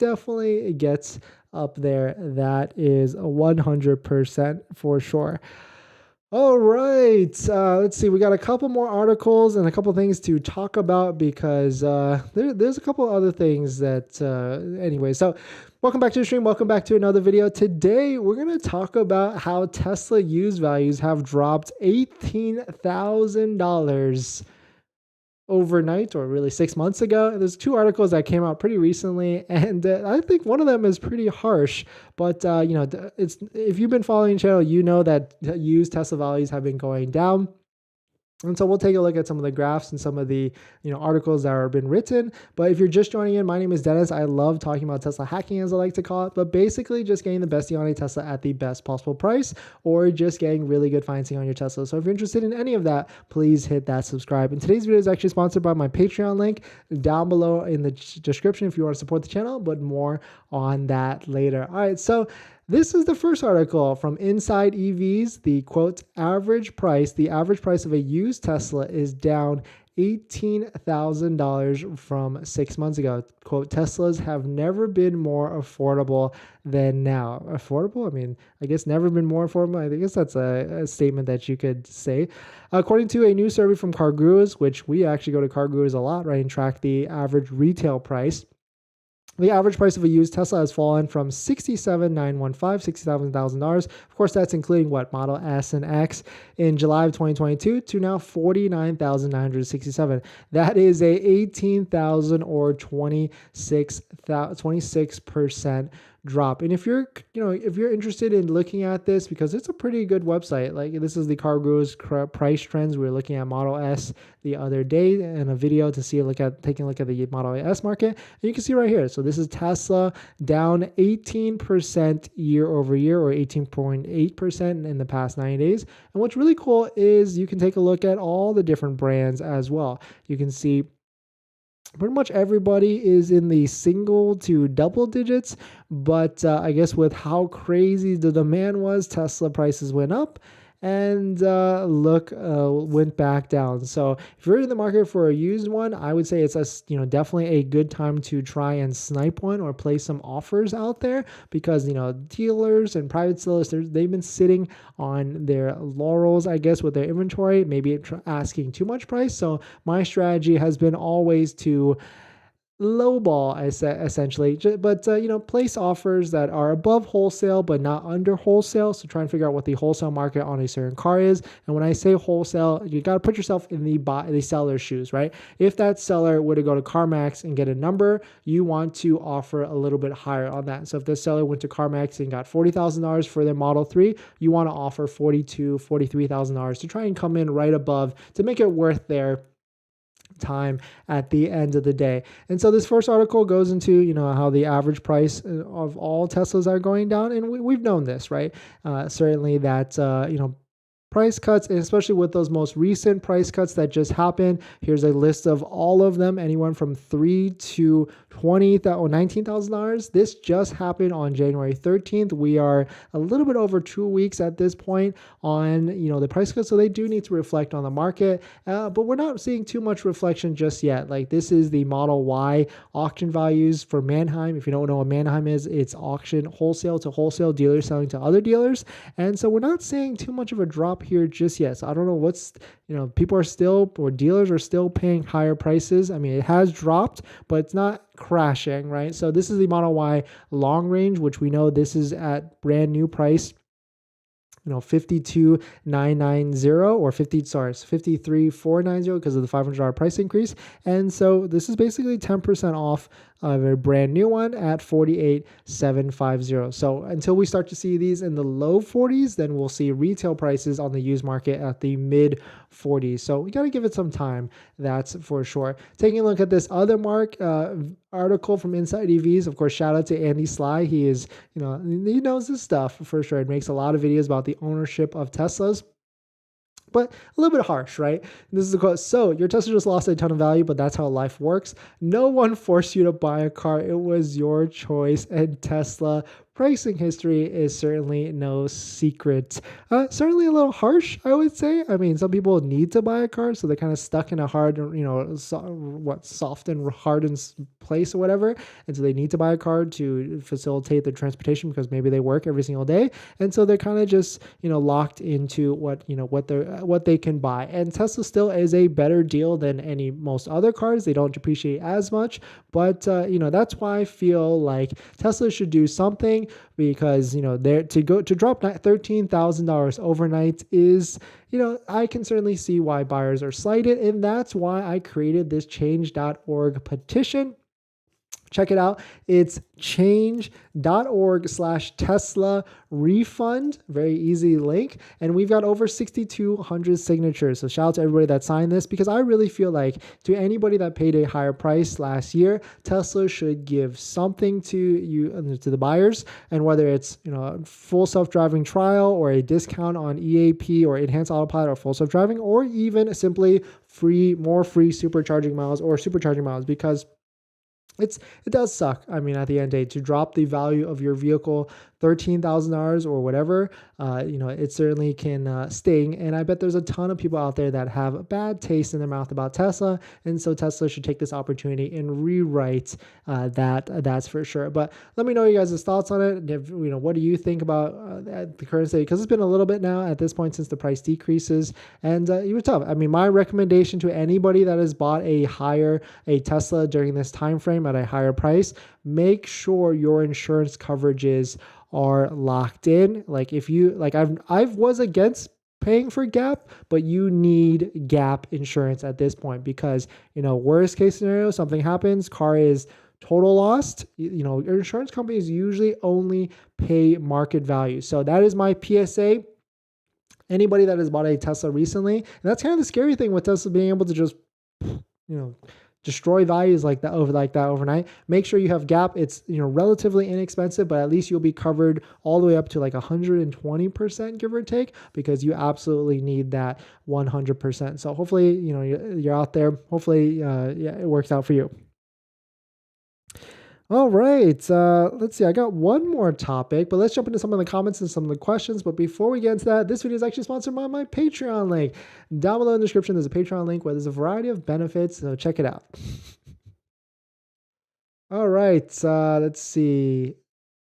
definitely gets up there. That is 100% for sure. All right, let's see. We got a couple more articles and a couple things to talk about because there's a couple other things that, anyway. So, welcome back to the stream. Welcome back to another video. Today, we're going to talk about how Tesla used values have dropped $18,000 overnight, or really 6 months ago. There's two articles that came out pretty recently, and I think one of them is pretty harsh, but it's, if you've been following the channel, you know that used Tesla values have been going down. And so we'll take a look at some of the graphs and some of the articles that have been written. But if you're just joining in, my name is Dennis. I love talking about Tesla hacking, as I like to call it, but basically just getting the best deal on a Tesla at the best possible price, or just getting really good financing on your Tesla. So if you're interested in any of that, please hit that subscribe. And today's video is actually sponsored by my Patreon link down below in the description if you want to support the channel, but more on that later. All right, so this is the first article from Inside EVs. The quote, the average price of a used Tesla is down $18,000 from 6 months ago. Quote, Teslas have never been more affordable than now. Affordable? I mean, I guess never been more affordable. I guess that's a statement that you could say. According to a new survey from CarGurus, which we actually go to CarGurus a lot, right, and track the average retail price. The average price of a used Tesla has fallen from $67,915, Of course, that's including what, Model S and X in July of 2022 to now $49,967. That is a $18,000 or 26% drop. And if you're interested in looking at this, because it's a pretty good website, like this is the CarGurus price trends. We were looking at Model S the other day in a video to taking a look at the Model S market. And you can see right here. So this is Tesla down 18% year over year, or 18.8% in the past 90 days. And what's really cool is you can take a look at all the different brands as well. You can see pretty much everybody is in the single to double digits, but I guess with how crazy the demand was, Tesla prices went up and went back down. So if you're in the market for a used one, I would say it's definitely a good time to try and snipe one or place some offers out there, because dealers and private sellers, they've been sitting on their laurels, I guess, with their inventory, maybe asking too much price. So my strategy has been always to lowball essentially, but place offers that are above wholesale but not under wholesale. So try and figure out what the wholesale market on a certain car is. And when I say wholesale, you got to put yourself in the seller's shoes, right? If that seller were to go to CarMax and get a number, you want to offer a little bit higher on that. So if the seller went to CarMax and got $40,000 for their Model 3, you want to offer $42,000, $43,000 to try and come in right above to make it worth their time at the end of the day. And so this first article goes into how the average price of all Teslas are going down, and we've known this, right? Certainly that price cuts, and especially with those most recent price cuts that just happened. Here's a list of all of them, anyone from $3,000 to $20,000 or $19,000. This just happened on January 13th. We are a little bit over 2 weeks at this point on the price cuts, so they do need to reflect on the market, but we're not seeing too much reflection just yet. Like, this is the Model Y auction values for Manheim. If you don't know what Manheim is, it's auction, wholesale to wholesale, dealers selling to other dealers, and so we're not seeing too much of a drop here just yet. So I don't know what's, people are still, or dealers are still paying higher prices. I mean, it has dropped, but it's not crashing, right? So this is the Model Y long range, which we know this is at brand new price, 52,990 or 53,490 because of the $500 price increase. And so this is basically 10% off of a brand new one at 48,750. So until we start to see these in the low 40s, then we'll see retail prices on the used market at the mid 40s. So we got to give it some time. That's for sure. Taking a look at this other article from Inside EVs. Of course, shout out to Andy Sly. He is, he knows his stuff for sure. It makes a lot of videos about the ownership of Teslas, but a little bit harsh, right? This is a quote. So your Tesla just lost a ton of value, but that's how life works. No one forced you to buy a car. It was your choice, and Tesla pricing history is certainly no secret. Certainly a little harsh, I would say. I mean, some people need to buy a car, so they're kind of stuck in a hard, soft and hardened place or whatever, and so they need to buy a car to facilitate their transportation because maybe they work every single day, and so they're kind of just locked into what they can buy. And Tesla still is a better deal than most other cars. They don't depreciate as much, but that's why I feel like Tesla should do something, because they're to drop $13,000 overnight is, I can certainly see why buyers are slighted, and that's why I created this change.org petition. Check it out. It's change.org/Tesla refund. Very easy link. And we've got over 6,200 signatures. So shout out to everybody that signed this, because I really feel like to anybody that paid a higher price last year, Tesla should give something to the buyers. And whether it's, a full self-driving trial or a discount on EAP or enhanced autopilot or full self-driving, or even simply more free supercharging miles, because it does suck. I mean, at the end of the day, to drop the value of your vehicle $13,000 or whatever, it certainly can sting. And I bet there's a ton of people out there that have a bad taste in their mouth about Tesla. And so Tesla should take this opportunity and rewrite that's for sure. But let me know you guys' thoughts on it. What do you think about the current state? Because it's been a little bit now at this point since the price decreases. And it was tough. I mean, my recommendation to anybody that has bought a Tesla during this time frame at a higher price, make sure your insurance coverages are locked in. Like I was against paying for Gap, but you need Gap insurance at this point, because worst case scenario, something happens, car is total lost. Your insurance companies usually only pay market value. So that is my PSA. Anybody that has bought a Tesla recently, and that's kind of the scary thing with Tesla being able to just destroy values like that overnight. Make sure you have Gap. It's relatively inexpensive, but at least you'll be covered all the way up to like 120%, give or take, because you absolutely need that 100%. So hopefully you're out there. Hopefully it works out for you. All right, let's see. I got one more topic, but let's jump into some of the comments and some of the questions. But before we get into that, this video is actually sponsored by my Patreon link. Down below in the description, there's a Patreon link where there's a variety of benefits, so check it out. All right, let's see.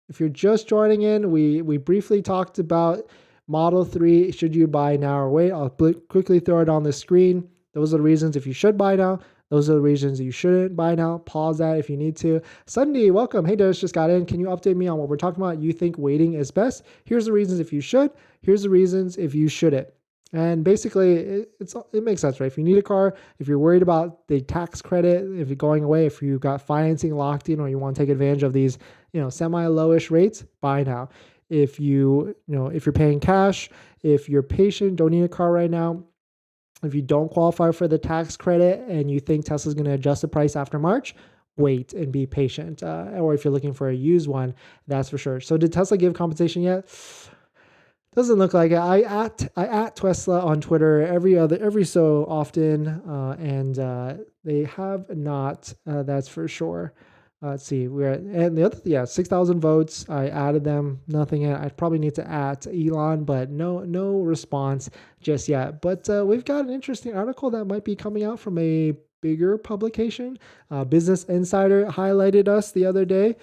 If you're just joining in, we briefly talked about Model 3. Should you buy now or wait? I'll quickly throw it on the screen. Those are the reasons if you should buy now. Those are the reasons you shouldn't buy now. Pause that if you need to. Sunday, welcome. Hey, Dennis, just got in. Can you update me on what we're talking about? You think waiting is best? Here's the reasons if you should. Here's the reasons if you shouldn't. And basically, it makes sense, right? If you need a car, if you're worried about the tax credit, if you're going away, if you got financing locked in, or you want to take advantage of these, semi-lowish rates, buy now. If if you're paying cash, if you're patient, don't need a car right now. If you don't qualify for the tax credit and you think Tesla's going to adjust the price after March, wait and be patient. Or if you're looking for a used one, that's for sure. So did Tesla give compensation yet? Doesn't look like it. I at Tesla on Twitter every so often, and they have not. That's for sure. Let's see. And the other 6,000 votes. I added them. Nothing yet. I probably need to add Elon, but no response just yet. But we've got an interesting article that might be coming out from a bigger publication. Business Insider highlighted us the other day.